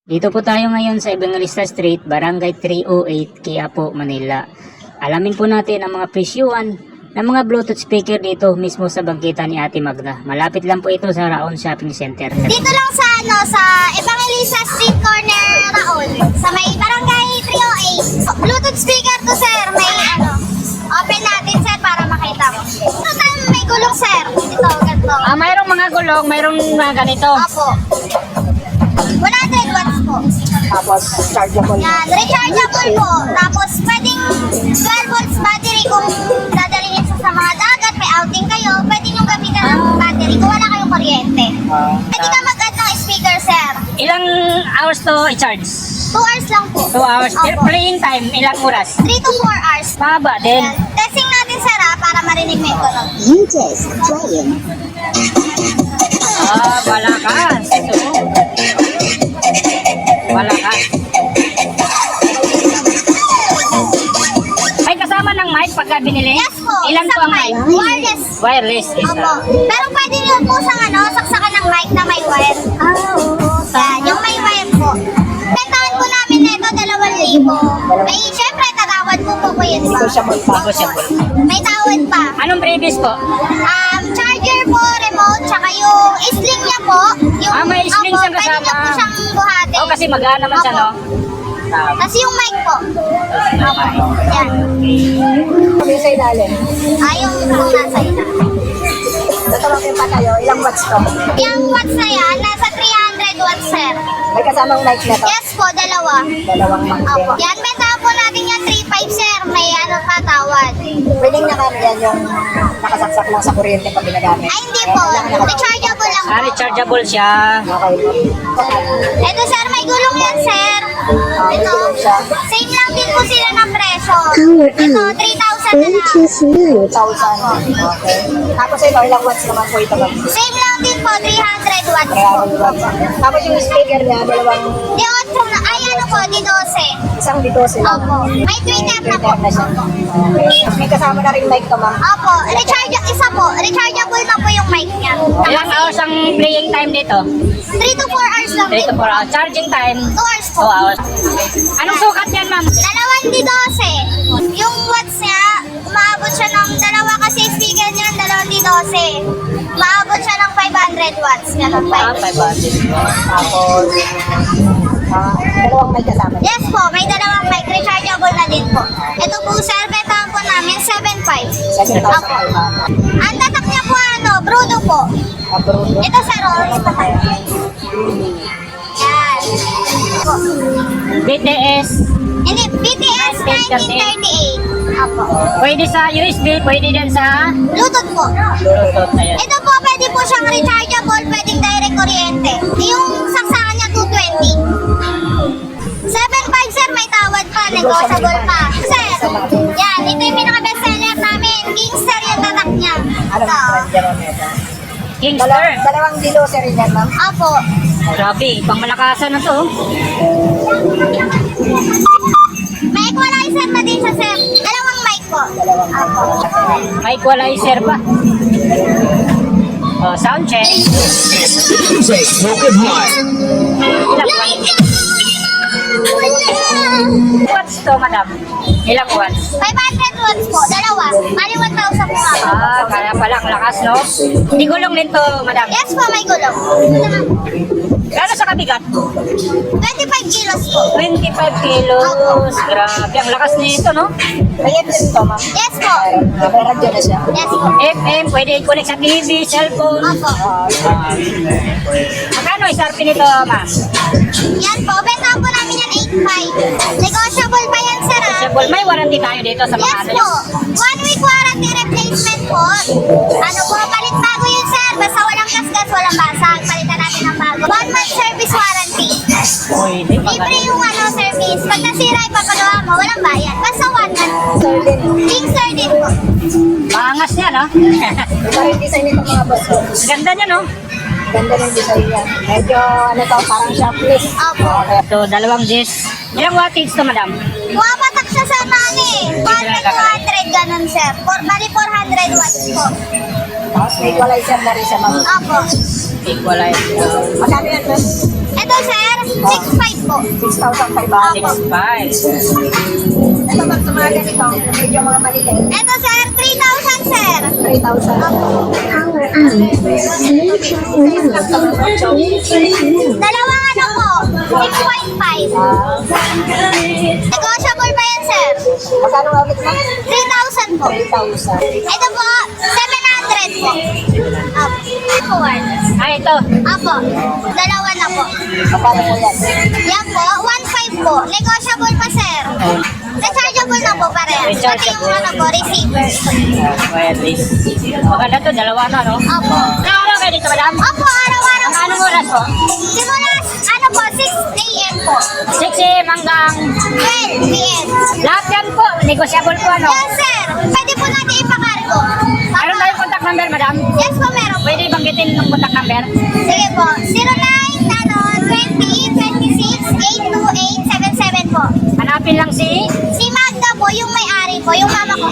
Dito po tayo ngayon sa Evangelista Street, Barangay 308, Quiapo, Manila. Alamin po natin ang mga presyuhan ng mga Bluetooth speaker dito mismo sa bangkita ni Ate Magda. Malapit lang po ito sa Raon Shopping Center. Dito lang sa Evangelista Street Corner, Raon, sa may Barangay 308. Bluetooth speaker to, sir. May open natin, sir, para makita mo. Ito tayo may gulong, sir. Ito, ganito. Mayroong mga gulong, mayroong mga ganito. Opo. 100 watts po. Tapos chargeable. Yan, rechargeable po. Tapos pwedeng 12 volts battery kung dadalhin niyo sa mga dagat, may outing kayo, pwede nyo gamitan ng battery kung wala kayong kuryente. Pwede ka mag-add ng speaker, sir. Ilang hours to i-charge? 2 hours lang po. 2 hours. Opo. Playing time, ilang oras? 3 to 4 hours. Mahaba din. Yan. Testing natin, sir, para marinig mo ito. Malakas. Ito. Malakas. May kasama ng mic pagka binili? Yes po. Ilan po isang ang mic? Wireless. Wireless. Opo. Pero pwede nyo po saksakan ng mic na may wire. Yan, yung may wire po. Bentahan po namin nito 2,000. May, syempre, tagawad po yun pa. Negotiable. May tawad pa. Anong previous po? Charger po, remote, tsaka yung sling niya po. Yung, May sling opo, siyang pwede kasama. niyo po siyang buhatin. Kasi magaan naman siya, no? Tapos yung mic po. Opo. Yan. Kami sa ilalim. Yung kung nasa ina. Tatawag yung patayo. Ilang watts to? Yung watts na yan, nasa 300 watts, sir. May kasamang mic na to. Yes po, dalawa. Dalawang mic Opo. din. Yan, benta po natin yan 3.5, sir. May pa tawad. Pwedeng yan yung nakasaksak lang sa kuryente pag ginagamit. Ay, hindi po. Rechargeable lang po. Rechargeable siya. Okay. Ito, sir, may gulong yan, sir. Ito, same lang din po sila ng presyo. Ito, 3,000 na lang. 2,000. Okay. Tapos ito, ilang watts naman po ito? Same lang din po, 300 watts po. 300 watts. Tapos yung speaker niya, dalawang Di 8 na, ay ano po, di 12. isang dito sila. Opo. May tweeter na po. na siya. May kasama na rin mic to, ma'am. Opo, rechargeable na po yung mic niya. Ilang hours ang playing time dito? 3 to 4 hours lang 3 din to 4 po. hours. Charging time? 2 hours 2 po. hours. Anong sukat yan, ma'am? Dalawang di 12. Yung watts niya, umaabot siya ng dalawa kasi speaker niya, dalawang di 12. Umaabot siya ng 500 watts. Ganun pa. 500. Tapos, dalawang mic kasama. Yes po, may dalawang mic. Rechargeable na din po. Ito po, sir, bentahan po namin 7.5. 7,000. Ang tatak niya po Bruno po. Abroad. Ito, sir, orange pa tayo. Yan. Po. BTS. Hindi, BTS 1938. Apo. Pwede sa USB, pwede din sa Bluetooth po. Bluetooth. Ayan. Ito po, pwede po siyang rechargeable, pwedeng direct kuryente. Yung saksakan niya, 220. 7.5, sir, may tawad pa, negotiable pa. Sir, yan, ito yung pinaka-bestseller namin. Kingster yung tatak niya. Ano Ito. ang brand nito? Kingster. Dalawang dilo sir rin yan, ma'am. Apo. Grabe, pangmalakasan na to. May equalizer na din siya, sir. Dalawang mic po. Apo. May equalizer pa. Sound check. Say smoking hot. Ilang watts to, madam? Ilang watts? 500 watts po, dalawa. Mali 1,000 po ako. Kaya pala, ang lakas, no? Hindi gulong din to, madam. Yes po, may gulong. Gano'n sa kabigat? 25 kilos po. 25 kilos. Grabe, ang lakas nito, no? May FM to, ma'am. Yes po. May radyo na siya. Yes po. FM, pwede i-connect sa TV, cellphone. Opo. Magkano isarpi nito, ma'am? Yan po, benta po namin yan 8.5. Negotiable pa yan, sir, ha? Cellphone, may warranty tayo dito sa mga Yes ano po. nyo. 1 week warranty replacement po. Ano po, palit bago yun, sir. Basta walang gasgas, walang basag. Palitan natin ng bago. 1 month service warranty. Pwede, Libre yung service. Pag nasira, ipapagawa mo, walang bayad. Basta 1 month. Kingster din po. Maangas niya, no? Ito rin design nito mga boss. Ganda niya, no? Ganda ng design niya. Medyo, ano to, parang shopless. Opo. So, dalawang disc. Ilang wattage to, madam? Bumapatak siya sa nani. 100, 200, ganun, sir. Bali 400 watts po. Tapos may equalizer na rin siya, ma'am. Opo. Equalizer. Magkano yan, ma'am? Ito, sir, 6.5 po. 6,500. 6.5. Ito ma'am, sa mga ganito, medyo mga maliliit. Ito sir, 3,000 sir. 3,000. Dalawang ano po, 6.5. Negotiable pa yan sir. Magkano nga ulit ma'am? 3,000 po. 3,000. Ito po, 700 po. Apo. Ito. Apo. Dalawa na po. Magkano po yan? Yan po, 1.5 po. Negotiable pa sir. Rechargeable na po parehas. Pati yung ano po, receiver. Wireless. Maganda to, dalawa na, no? Apo. Araw kayo dito, madam? Opo, araw-araw po. Anong oras po? Simula, ano po, 6 a.m. po. 6 a.m. hanggang 12 p.m. lahat yan po. Negotiable po, ano? Yes, sir. Pwede po natin ipakargo. Meron tayong contact number, madam? Yes po, meron po. Pwede banggitin ng contact number? Sige po. 09-20-26-828-77 po. Hanapin lang si... Si Magda po, yung may-ari po, yung mama ko.